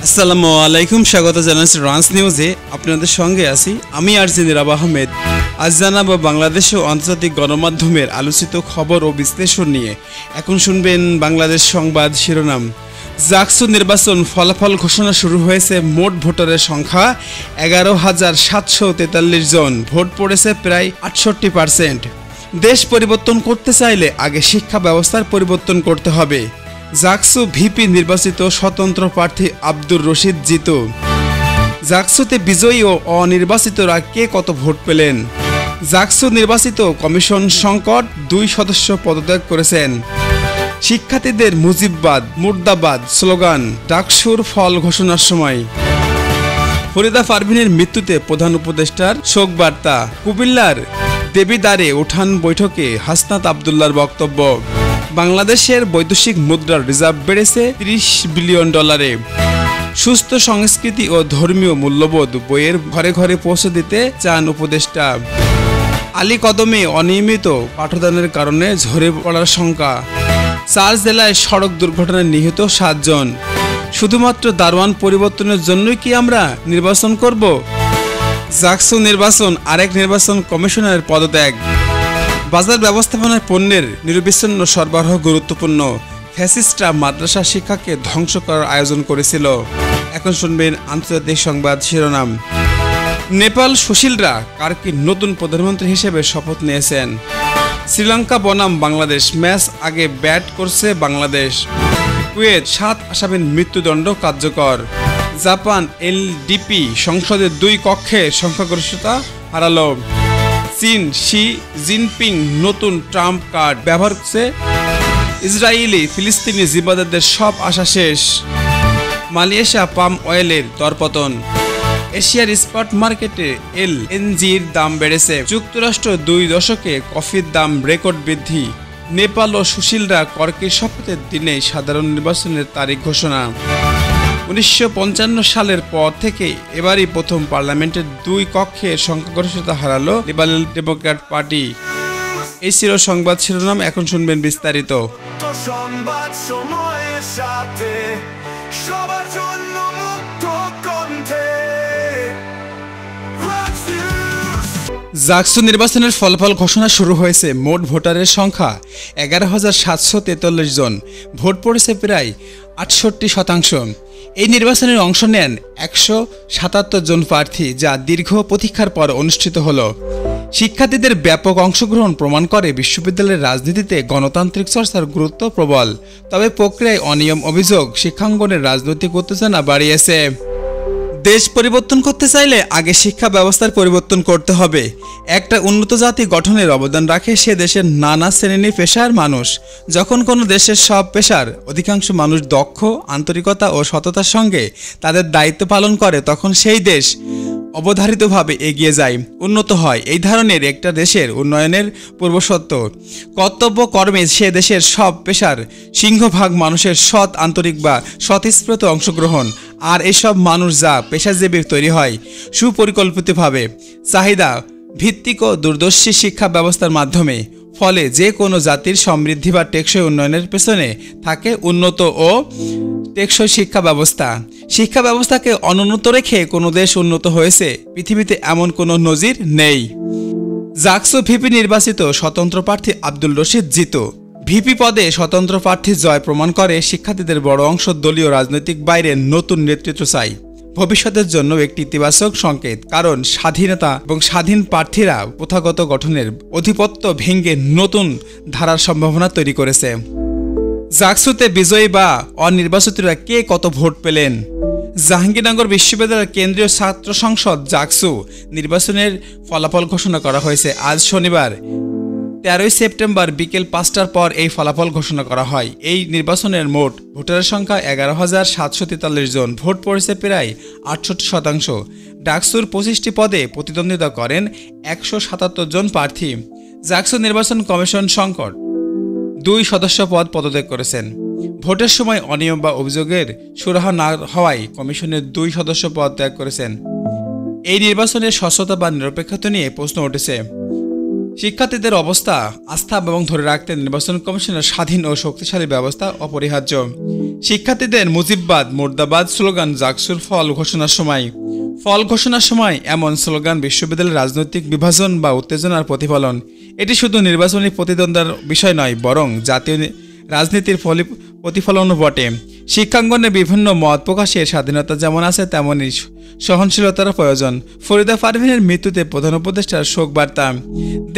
আসসালামু আলাইকুম, স্বাগত জানাচ্ছি রান্স নিউজে। আপনাদের সঙ্গে আছি আমি আরজি নিরাব আহমেদ। আজ জানাবো বাংলাদেশ ও আন্তর্জাতিক গণমাধ্যমের আলোচিত খবর ও বিশ্লেষণ নিয়ে। এখন শুনবেন বাংলাদেশ সংবাদ শিরোনাম। জাকসু নির্বাচন ফলাফল ঘোষণা শুরু হয়েছে। মোট ভোটারের সংখ্যা 11,743 জন। ভোট পড়েছে প্রায় 68%। দেশ পরিবর্তন করতে চাইলে আগে শিক্ষা ব্যবস্থার পরিবর্তন করতে হবে। জাকসু ভিপি নির্বাচিত স্বতন্ত্র প্রার্থী আব্দুর রশিদ জিতু। জাকসুতে বিজয়ী ও অনির্বাচিতরা কে কত ভোট পেলেন? জাকসু নির্বাচিত কমিশন সংকট, 2 সদস্য পদত্যাগ করেছেন। শিক্ষার্থীদের মুজিববাদ মুর্দাবাদ স্লোগান ডাকসুর ফল ঘোষণার সময়। ফরিদা পারভিনের মৃত্যুতে প্রধান উপদেষ্টার শোক বার্তা। কুমিল্লার দেবিদ্বারে উঠান বৈঠকে হাসনাত আবদুল্লাহর বক্তব্য। বাংলাদেশের বৈদেশিক মুদ্রার রিজার্ভ বেড়েছে $30 বিলিয়ন। সুস্থ সংস্কৃতি ও ধর্মীয় মূল্যবোধ বইয়ের ঘরে ঘরে পৌঁছে দিতে চান উপদেষ্টা। আলী কদমে অনিয়মিত পাঠদানের কারণে ঝরে পড়ার শঙ্কা। 4 জেলায় সড়ক দুর্ঘটনায় নিহত 7 জন। শুধুমাত্র দারোয়ান পরিবর্তনের জন্যই কি আমরা নির্বাচন করব? জাকসু নির্বাচন, আরেক নির্বাচন কমিশনারের পদত্যাগ। বাজার ব্যবস্থাপনার পণ্যের নিরবিচ্ছিন্ন সরবরাহ গুরুত্বপূর্ণ। ফ্যাসিস্টরা মাদ্রাসা শিক্ষাকে ধ্বংস করার আয়োজন করেছিল। এখন শুনবেন আন্তর্জাতিক সংবাদ শিরোনাম। নেপাল সুশীলরা কার্কির নতুন প্রধানমন্ত্রী হিসেবে শপথ নিয়েছেন। শ্রীলঙ্কা বনাম বাংলাদেশ ম্যাচ আগে ব্যাট করছে বাংলাদেশ। কুয়েত 7 আসামির মৃত্যুদণ্ড কার্যকর। জাপান এলডিপি সংসদের 2 কক্ষে সংখ্যাগরিষ্ঠতা হারালো। চীন শি জিনপিং নতুন ট্রাম্প কার্ড ব্যবহার করছে। ইসরায়েলি ফিলিস্তিনি জিম্বাদের সব আশা শেষ। মালয়েশিয়া পাম অয়েলের দরপতন। এশিয়ার স্পট মার্কেটে এলএনজির দাম বেড়েছে। যুক্তরাষ্ট্র 2 দশকে কফির দাম রেকর্ড বৃদ্ধি। নেপাল ও সুশীলরা কর্কির শপথের দিনে সাধারণ নির্বাচনের তারিখ ঘোষণা। 1955 সালের পর থেকে এবারই প্রথম পার্লামেন্টের 2 কক্ষে সংখ্যাগরিষ্ঠতা হারালো লিবারেল ডেমোক্র্যাট পার্টি। এই ছিল সংবাদ শিরোনাম। এখন শুনবেন বিস্তারিত। সংবাদ সময়ের সাথে সবার জন্য মুক্ত কণ্ঠে। জাকসু নির্বাচনের ফলাফল ঘোষণা শুরু হয়েছে। মোট ভোটারের সংখ্যা 11,743 জন। ভোট পড়েছে প্রায় 68%। এই নির্বাচনে অংশ নেন 177 জন প্রার্থী, যা দীর্ঘ প্রতীক্ষার পর অনুষ্ঠিত হলো। শিক্ষার্থীদের ব্যাপক অংশগ্রহণ প্রমাণ করে বিশ্ববিদ্যালয়ের রাজনীতিতে গণতান্ত্রিক চর্চার গুরুত্ব প্রবল। তবে প্রক্রিয়ায় অনিয়ম অভিযোগ শিক্ষাঙ্গনের রাজনৈতিক উত্তেজনা বাড়িয়েছে। দেশ পরিবর্তন করতে চাইলে আগে শিক্ষা ব্যবস্থার পরিবর্তন করতে হবে। একটা উন্নত জাতি গঠনের অবদান রাখে সে দেশের নানা শ্রেণী পেশার মানুষ। যখন কোনো দেশের সব পেশার অধিকাংশ মানুষ দক্ষ, আন্তরিকতা ও সততার সঙ্গে তাদের দায়িত্ব পালন করে, তখন সেই দেশ অবধারিতভাবে এগিয়ে যায়, উন্নত হয়। এই ধরনের একটা দেশের উন্নয়নের পূর্বশর্ত কর্তব্য কর্মে সে দেশের সব পেশার সিংহভাগ মানুষের সৎ, আন্তরিক বা স্বতঃস্ফূর্ত অংশগ্রহণ। আর এসব মানুষ যা পেশাজীবী তৈরি হয় সুপরিকল্পিতভাবে, চাহিদা ভিত্তিক ও দূরদর্শী শিক্ষা ব্যবস্থার মাধ্যমে। ফলে যে কোনো জাতির সমৃদ্ধি বা টেকসই উন্নয়নের পেছনে থাকে উন্নত ও টেকসই শিক্ষা ব্যবস্থা। শিক্ষা ব্যবস্থাকে অনুন্নত রেখে কোনো দেশ উন্নত হয়েছে পৃথিবীতে এমন কোনো নজির নেই। জাকসু ভিপি নির্বাচিত স্বতন্ত্র প্রার্থী আব্দুর রশিদ জিতু। ভিপি পদে স্বতন্ত্র প্রার্থী জয় প্রমাণ করে শিক্ষার্থীদের বড় অংশ দলীয় রাজনৈতিক বাইরে নতুন নেতৃত্ব চাই। ভবিষ্যতের জন্য একটি ইতিবাচক সংকেত, কারণ স্বাধীনতা এবং স্বাধীন প্রার্থীরা প্রথাগত গঠনের আধিপত্য ভেঙে নতুন ধারার সম্ভাবনা তৈরি করেছে। জাকসুতে বিজয়ী বা অনির্বাচিতরা কে কত ভোট পেলেন? জাহাঙ্গীরনগর বিশ্ববিদ্যালয়ের কেন্দ্রীয় ছাত্র সংসদ জাকসু নির্বাচনের ফলাফল ঘোষণা করা হয়েছে। আজ শনিবার 13 সেপ্টেম্বর বিকেল 5টার পর এই ফলাফল ঘোষণা করা হয়। এই নির্বাচনের মোট ভোটারের সংখ্যা 11,743 জন। ভোট পড়েছে প্রায় 68%। ডাকসুর 25টি পদে প্রতিদ্বন্দ্বিতা করেন 177 জন প্রার্থী। জাকসু নির্বাচন কমিশন সংকট, 2 সদস্য পদত্যাগ করেছেন। ভোটের সময় অনিয়ম বা অভিযোগের সুরাহা না হওয়ায় কমিশনের 2 সদস্য পদ ত্যাগ করেছেন। এই নির্বাচনের স্বচ্ছতা বা নিরপেক্ষতা নিয়ে প্রশ্ন উঠেছে। শিক্ষার্থীদের অবস্থা আস্থা এবং ধরে রাখতে নির্বাচন কমিশনের স্বাধীন ও শক্তিশালী ব্যবস্থা অপরিহার্য। শিক্ষার্থীদের মুজিববাদ মুর্দাবাদ স্লোগান জাকসুর ফল ঘোষণার সময় এমন স্লোগান বিশ্ববিদ্যালয়ের রাজনৈতিক বিভাজন বা উত্তেজনার প্রতিফলন। এটি শুধু নির্বাচনী প্রতিদ্বন্দ্বিতার বিষয় নয়, বরং জাতীয় রাজনীতির প্রতিফলনও বটে। শিক্ষাঙ্গনে বিভিন্ন মত প্রকাশের স্বাধীনতা যেমন আছে, তেমনই সহনশীলতার প্রয়োজন। ফরিদা পারভীনের মৃত্যুতে প্রধান উপদেষ্টার শোক বার্তা।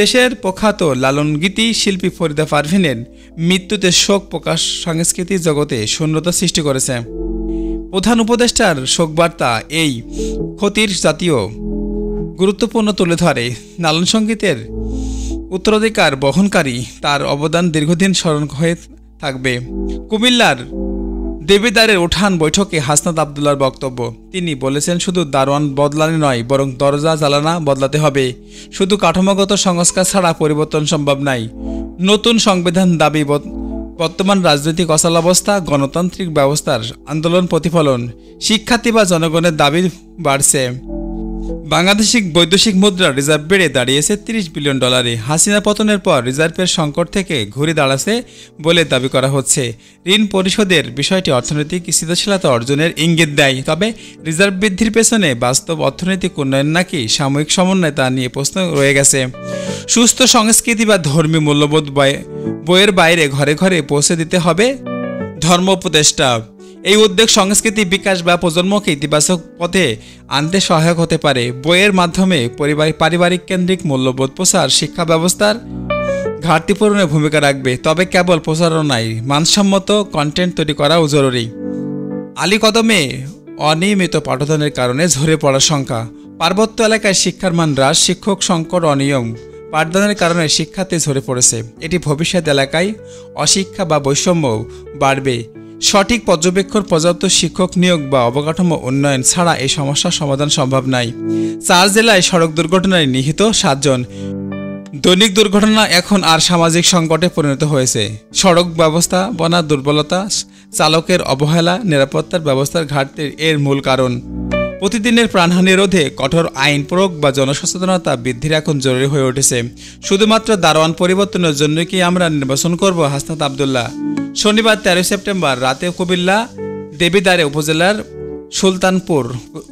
দেশের প্রখ্যাত লালনগীতি শিল্পী ফরিদা পারভীনের মৃত্যুতে শোক প্রকাশ সাংস্কৃতিক জগতে শূন্যতা সৃষ্টি করেছে। প্রধান উপদেষ্টার শোকবার্তা এই ক্ষতির জাতীয় গুরুত্বপূর্ণ তুলে ধরে। লালন সঙ্গীতের উত্তরাধিকার বহনকারী তার অবদান দীর্ঘদিন স্মরণ হয়ে থাকবে। কুমিল্লার দেবিদ্বারের উঠান বৈঠকে হাসনাত আবদুল্লাহর বক্তব্য। তিনি বলেছেন, শুধু দারোয়ান বদলানো নয়, বরং দরজা জানালা বদলাতে হবে। শুধু কাঠামোগত সংস্কার ছাড়া পরিবর্তন সম্ভব নয়। নতুন সংবিধান দাবি বর্তমান রাজনৈতিক অচলাবস্থা, গণতান্ত্রিক ব্যবস্থার আন্দোলন প্রতিফলন। শিক্ষার্থী বা জনগণের দাবি বাড়ছে। বাংলাদেশিক বৈদেশিক মুদ্রার রিজার্ভ বেড়ে দাঁড়িয়েছে $30 বিলিয়ন। হাসিনা পতনের পর রিজার্ভের সংকট থেকে ঘুরে দাঁড়াচ্ছে বলে দাবি করা হচ্ছে। ঋণ পরিশোধের বিষয়টি অর্থনৈতিক স্থিতিশীলতা অর্জনের ইঙ্গিত দেয়। তবে রিজার্ভ বৃদ্ধির পেছনে বাস্তব অর্থনৈতিক উন্নয়ন নাকি সাময়িক সমন্বয়, তা নিয়ে প্রশ্ন রয়ে গেছে। সুস্থ সংস্কৃতি বা ধর্মীয় মূল্যবোধ বইয়ের বাইরে ঘরে ঘরে পৌঁছে দিতে হবে ধর্ম উপদেষ্টা। এই উদ্যোগ সংস্কৃতি বিকাশ বা প্রজন্মকে ইতিবাচক পথে আনতে সহায়ক হতে পারে। বইয়ের মাধ্যমে পারিবারিক কেন্দ্রিক মূল্যবোধ প্রচার শিক্ষা ব্যবস্থার ঘাটতি পূরণে ভূমিকা রাখবে। তবে কেবল প্রচারণায় মানসম্মত কন্টেন্ট তৈরি করাও জরুরি। আলীকদমে অনিয়মিত পাঠদানের কারণে ঝরে পড়ার সংখ্যা। পার্বত্য এলাকায় শিক্ষার মান হ্রাস, শিক্ষক সংকট, অনিয়ম পাঠদানের কারণে শিক্ষার্থী ঝরে পড়েছে। এটি ভবিষ্যৎ এলাকায় অশিক্ষা বা বৈষম্য বাড়বে। সঠিক পর্যবেক্ষণ, পর্যাপ্ত শিক্ষক নিয়োগ বা অবকাঠামো উন্নয়ন ছাড়া এই সমস্যার সমাধান সম্ভব নয়। 4 জেলায় সড়ক দুর্ঘটনায় নিহত 7 জন। দৈনিক দুর্ঘটনা এখন আর সামাজিক সংকটে পরিণত হয়েছে। সড়ক ব্যবস্থাপনা দুর্বলতা, চালকের অবহেলা, নিরাপত্তার ব্যবস্থার ঘাটতি এর মূল কারণ। প্রতিদিনের প্রাণহানি রোধে কঠোর আইন প্রয়োগ বা জনসচেতনতা বৃদ্ধির এখন জরুরি হয়ে উঠেছে। শুধুমাত্র দারোয়ান পরিবর্তনের জন্য কি আমরা নির্বাচন করব? হাসনাত আবদুল্লাহ। শনিবার 13 সেপ্টেম্বর রাতে কুমিল্লা দেবিদ্বারে উপজেলার সুলতানপুর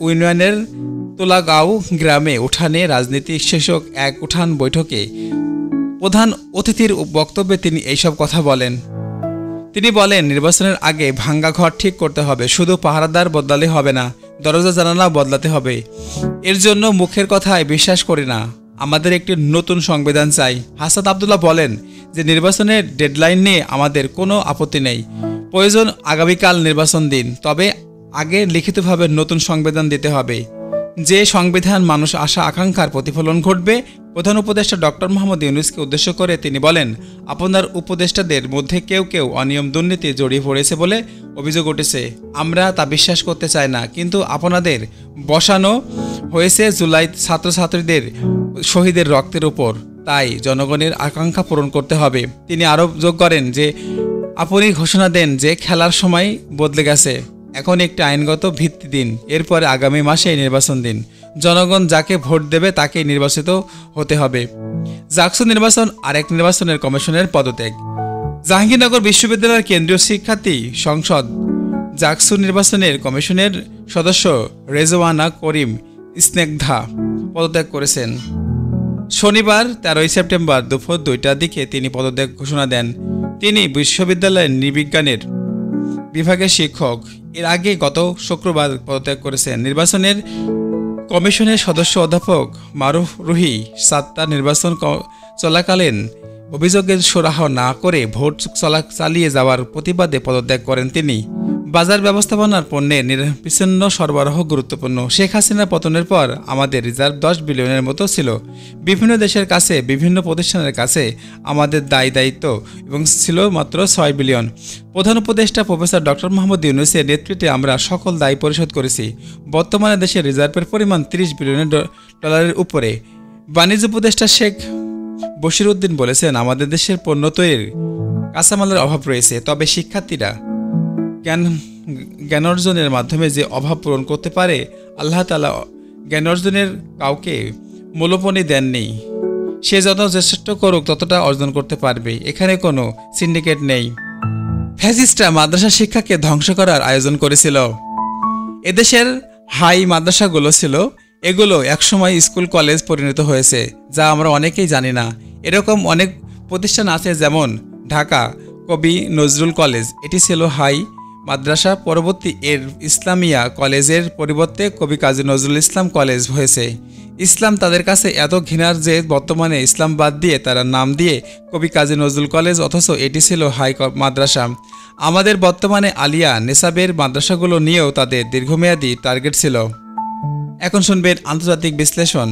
ইউনিয়নের তোলাগাঁও গ্রামে উঠানে রাজনীতি শীর্ষক এক উঠান বৈঠকে প্রধান অতিথির বক্তব্যে তিনি এইসব কথা বলেন। তিনি বলেন, নির্বাচনের আগে ভাঙ্গা ঘর ঠিক করতে হবে। শুধু পাহারাদার বদলালে হবে না, দরজা জানালা বদলাতে হবে। এর জন্য মুখের কথায় বিশ্বাস করি না। আমাদের একটি নতুন সংবিধান চাই। হাসনাত আবদুল্লাহ বলেন যে নির্বাচনের ডেডলাইন নিয়ে আমাদের কোনো আপত্তি নেই। প্রয়োজন আগামীকাল নির্বাচন দিন, তবে আগে লিখিতভাবে নতুন সংবিধান দিতে হবে। যে সংবিধান মানুষ আশা আকাঙ্ক্ষার প্রতিফলন ঘটবে। প্রধান উপদেষ্টা ডক্টর মোহাম্মদ ইউনূসকে উদ্দেশ্য করে তিনি বলেন, আপনার উপদেষ্টাদের মধ্যে কেউ কেউ অনিয়ম দুর্নীতি জড়িয়ে পড়েছে বলে অভিযোগ উঠেছে। আমরা তা বিশ্বাস করতে চাই না, কিন্তু আপনাদের বসানো হয়েছে জুলাই ছাত্রছাত্রীদের শহীদের রক্তের উপর। তাই জনগণের আকাঙ্ক্ষা পূরণ করতে হবে। তিনি আরও যোগ করেন যে আপনি ঘোষণা দেন যে খেলার সময় বদলে গেছে, এখন একটি আইনগত ভিত্তি দিন, এরপরে আগামী মাসে নির্বাচন দিন। জনগণ যাকে ভোট দেবে তাকেই নির্বাচিত হতে হবে। জাকসু নির্বাচন আরেক নির্বাচনের কমিশনের পদত্যাগ। জাহাঙ্গীরনগর বিশ্ববিদ্যালয়ের কেন্দ্রীয় শিক্ষার্থী সংসদ জাকসু নির্বাচনের কমিশনের সদস্য রেজওয়ানা করিম স্নেকধা পদত্যাগ করেছেন। শনিবার 13 সেপ্টেম্বর দুপুর 2টার দিকে তিনি পদত্যাগ ঘোষণা দেন। তিনি বিশ্ববিদ্যালয়ের নৃবিজ্ঞানের বিভাগের শিক্ষক। এর আগে গত শুক্রবার পদত্যাগ করেছেন। নির্বাচনের কমিশনের সদস্য অধ্যাপক মারুফ রুহি সাত্তার নির্বাচন চলাকালীন অভিযোগের সুরাহা না করে ভোট চালিয়ে যাওয়ার প্রতিবাদে পদত্যাগ করেন তিনি। বাজার ব্যবস্থাপনার পণ্যের নিরবিচ্ছিন্ন সরবরাহ গুরুত্বপূর্ণ। শেখ হাসিনা পতনের পর আমাদের রিজার্ভ 10 বিলিয়নের মতো ছিল। বিভিন্ন দেশের কাছে, বিভিন্ন প্রতিষ্ঠানের কাছে আমাদের দায়িত্ব এবং ছিল মাত্র 6 বিলিয়ন। প্রধান উপদেষ্টা প্রফেসর ডক্টর মোহাম্মদ ইউনূসের নেতৃত্বে আমরা সকল দায় পরিশোধ করেছি। বর্তমানে দেশের রিজার্ভের পরিমাণ $30 বিলিয়ন উপরে। বাণিজ্য উপদেষ্টা শেখ বশিরউদ্দিন বলেছেন, আমাদের দেশের পণ্য তৈরির কাঁচামালের অভাব রয়েছে, তবে শিক্ষার্থীরা জ্ঞান অর্জনের মাধ্যমে যে অভাব পূরণ করতে পারে, আল্লাহ তাআলা জ্ঞান অর্জনের কাউকে মূল্যপণই দেননি। সে যত চেষ্টা করুক ততটা অর্জন করতে পারবে। এখানে কোনো সিন্ডিকেট নেই। ফ্যাসিস্টরা মাদ্রাসা শিক্ষাকে ধ্বংস করার আয়োজন করেছিল। এদেশের হাই মাদ্রাসাগুলো ছিল, এগুলো একসময় স্কুল কলেজ পরিণত হয়েছে, যা আমরা অনেকেই জানি না। এরকম অনেক প্রতিষ্ঠান আছে, যেমন ঢাকা কবি নজরুল কলেজ, এটি ছিল হাই মাদ্রাসা। পরবর্তী এর ইসলামিয়া কলেজের পরিবর্তে কবি কাজী নজরুল ইসলাম কলেজ হয়েছে। ইসলাম তাদের কাছে এত ঘৃণার যে বর্তমানে ইসলাম বাদ দিয়ে তারা নাম দিয়ে কবি কাজী নজরুল কলেজ, অথচ এটি ছিল হাই মাদ্রাসা। আমাদের বর্তমানে আলিয়া নেসাবের মাদ্রাসাগুলো নিয়েও তাদের দীর্ঘমেয়াদী টার্গেট ছিল। এখন শুনবেন আন্তর্জাতিক বিশ্লেষণ।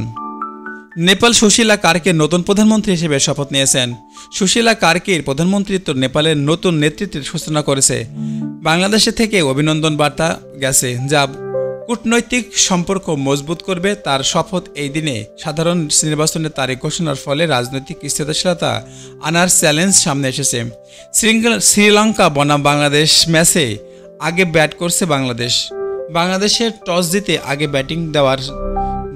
নেপাল সুশীলা কার্কে নতুন প্রধানমন্ত্রী হিসেবে শপথ নিয়েছেন। সুশীলা কার্কির প্রধানমন্ত্রিত্ব নেপালের নতুন নেতৃত্বের সূচনা করেছে। বাংলাদেশে থেকে অভিনন্দন বার্তা গেছে, যা কূটনৈতিক সম্পর্ক মজবুত করবে। তার শপথ এই দিনে সাধারণ নির্বাচনের তারিখ ঘোষণার ফলে রাজনৈতিক স্থিতিশীলতা আনার চ্যালেঞ্জ সামনে এসেছে। শ্রীলঙ্কা বনাম বাংলাদেশ ম্যাচে আগে ব্যাট করছে বাংলাদেশের টস জিতে আগে ব্যাটিং দেওয়ার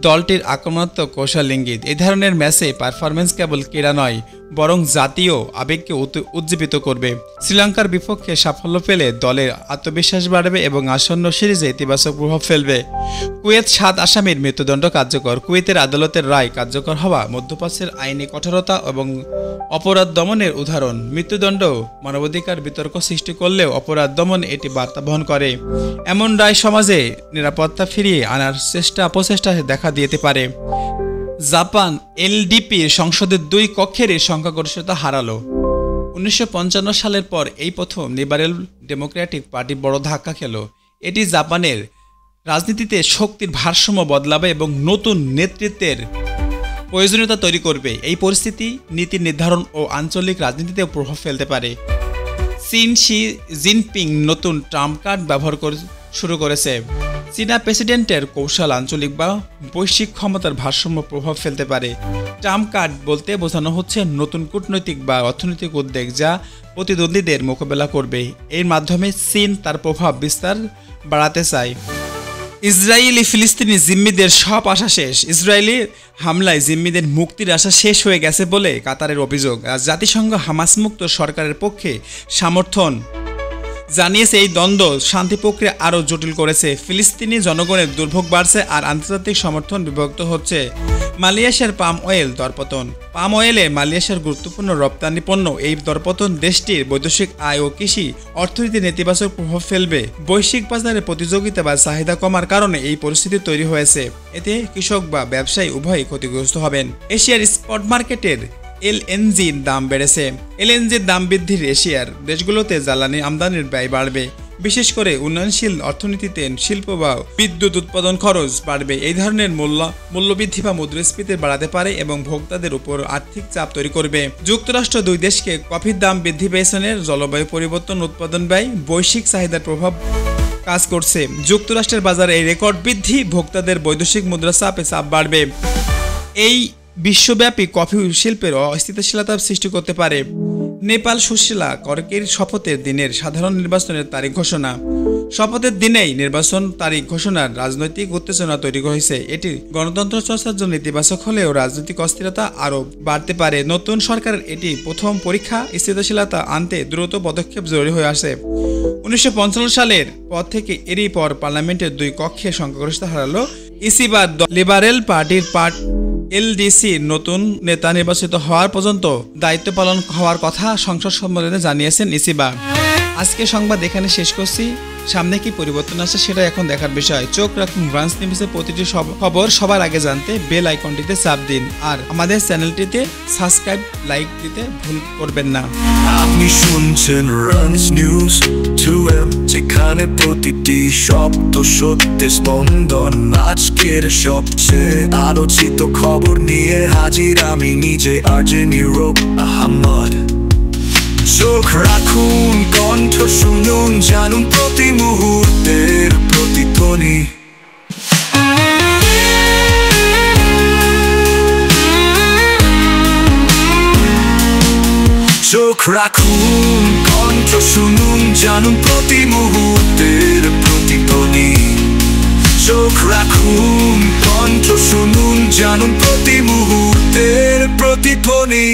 দলটির আক্রমণাত্মক কৌশল ইঙ্গিত। এই ধরনের ম্যাচে পারফরমেন্স কেবল ক্রীড়া নয়, বরং জাতীয় আবেগকে উজ্জীবিত করবে। শ্রীলঙ্কার বিপক্ষে সাফল্য পেলে দলের আত্মবিশ্বাস বাড়বে এবং আসন্ন সিরিজে ইতিবাচক প্রভাব ফেলবে। কুয়েত 7 আসামির মৃত্যুদণ্ড কার্যকর। কুয়েতের আদালতের রায় কার্যকর হওয়া মধ্যপ্রাচ্যের আইনি কঠোরতা এবং অপরাধ দমনের উদাহরণ। মৃত্যুদণ্ড মানবাধিকার বিতর্ক সৃষ্টি করলেও অপরাধ দমন এটি বার্তা বহন করে। এমন রায় সমাজে নিরাপত্তা ফিরিয়ে আনার অপচেষ্টা দেখা দিতে পারে। জাপান এলডিপি সংসদের 2 কক্ষের সংখ্যাগরিষ্ঠতা হারালো। 1955 সালের পর এই প্রথম লিবারেল ডেমোক্রেটিক পার্টি বড় ধাক্কা খেল। এটি জাপানের রাজনীতিতে শক্তির ভারসাম্য বদলাবে এবং নতুন নেতৃত্বের প্রয়োজনীয়তা তৈরি করবে। এই পরিস্থিতি নীতি নির্ধারণ ও আঞ্চলিক রাজনীতিতেও প্রভাব ফেলতে পারে। চীন শি জিনপিং নতুন ট্রাম্প কার্ড ব্যবহার শুরু করেছে। চীনা প্রেসিডেন্টের কৌশল আঞ্চলিক বা বৈশ্বিক ক্ষমতার ভারসাম্য প্রভাব ফেলতে পারে। ট্রাম্প কার্ড বলতে বোঝানো হচ্ছে নতুন কূটনৈতিক বা অর্থনৈতিক উদ্যোগ যা প্রতিদ্বন্দ্বীদের মোকাবেলা করবে। এর মাধ্যমে চীন তার প্রভাব বিস্তার বাড়াতে চায়। ইসরায়েলি ফিলিস্তিনি জিম্মিদের সব আশা শেষ। ইসরায়েলি হামলায় জিম্মিদের মুক্তির আশা শেষ হয়ে গেছে বলে কাতারের অভিযোগ। জাতিসংঘ হামাসমুক্ত সরকারের পক্ষে সমর্থন জানিয়েছে। এই দ্বন্দ্ব শান্তি প্রক্রিয়া আরও জটিল করেছে। ফিলিস্তিনি জনগণের দুর্ভোগ বাড়ছে আর আন্তর্জাতিক সমর্থন বিভক্ত হচ্ছে। মালয়েশিয়ার পাম অয়েল দরপতন। পাম অয়েলে মালয়েশিয়ার গুরুত্বপূর্ণ রপ্তানি পণ্য। এই দরপতন দেশটির বৈদেশিক আয় ও কৃষি অর্থনীতিতে নেতিবাচক প্রভাব ফেলবে। বৈশ্বিক বাজারে প্রতিযোগিতা বা চাহিদা কমার কারণে এই পরিস্থিতি তৈরি হয়েছে। এতে কৃষক বা ব্যবসায়ী উভয়ই ক্ষতিগ্রস্ত হবেন। এশিয়ার স্পট মার্কেটের এলএনজির দাম বেড়েছে। এলএনজির দাম বৃদ্ধির এশিয়ার দেশগুলোতে জ্বালানি আমদানির ব্যয় বাড়বে। বিশেষ করে উন্নয়নশীল অর্থনীতিতে শিল্প বা বিদ্যুৎ উৎপাদন খরচ বাড়বে। এই ধরনের মূল্যবৃদ্ধি বা মুদ্রাস্ফীতি বাড়াতে পারে এবং ভোক্তাদের উপর আর্থিক চাপ তৈরি করবে। যুক্তরাষ্ট্র 2 দেশকে কফির দাম বৃদ্ধি পেছনের জলবায়ু পরিবর্তন, উৎপাদন ব্যয়, বৈশ্বিক চাহিদার প্রভাব কাজ করছে। যুক্তরাষ্ট্রের বাজারে এই রেকর্ড বৃদ্ধি ভোক্তাদের বৈদেশিক মুদ্রা চাপ বাড়বে। এই বিশ্বব্যাপী কফি শিল্পের অস্থিতিশীলতা সৃষ্টি করতে পারে। নেপাল সুশীলা কার্কির শপথের দিনের সাধারণ নির্বাচনের তারিখ ঘোষণা। শপথের দিনেই নির্বাচন তারিখ ঘোষণার রাজনৈতিক উত্তেজনা তৈরি হয়েছে। এটি গণতন্ত্র চর্চার জন্য ইতিবাচক হলেও রাজনৈতিক অস্থিরতা আরও বাড়তে পারে। নতুন সরকারের এটি প্রথম পরীক্ষা। স্থিতিশীলতা আনতে দ্রুত পদক্ষেপ জরুরি হয়ে আসে। 1955 সালের পর থেকে এরই পর পার্লামেন্টের 2 কক্ষে সংখ্যাগরিষ্ঠতা হারালো। ইসিবার লিবারেল পার্টির এলডিসি নতুন নেতা নির্বাচিত হওয়ার পর্যন্ত দায়িত্ব পালন হওয়ার কথা সংসদ সম্মেলনে জানিয়েছেন ইসিবা। আজকে সংবাদ এখানে শেষ করছি। সামনে কি পরিবর্তন আসে সেটা এখন দেখার বিষয়। চোখ রাখুন ব্রাঞ্চ নিউজের প্রতিটি খবর সবার আগে জানতে বেল আইকনটিতে চাপ দিন আর আমাদের চ্যানেলটিতে সাবস্ক্রাইব, লাইক দিতে ভুল করবেন না। আপনি শুনছেন রাঞ্চ নিউজ 2M, যেখানে প্রতিটি শব্দ সত্যের স্পন্দন। আজকের সবচেয়ে আলোচিত খবর নিয়ে হাজির আমি নিজে আরজে নীরব আহমদ। চোখ রাখুন, কণ্ঠ শুনুন, জানুন প্রতি মুহূর্তের প্রতিধ্বনি। চোখ রাখুন, কণ্ঠ শুনুন, জানুন প্রতি মুহূর্তের প্রতিধ্বনি। চোখ রাখুন, কণ্ঠ শুনুন, জানুন প্রতি মুহূর্তের প্রতিধ্বনি।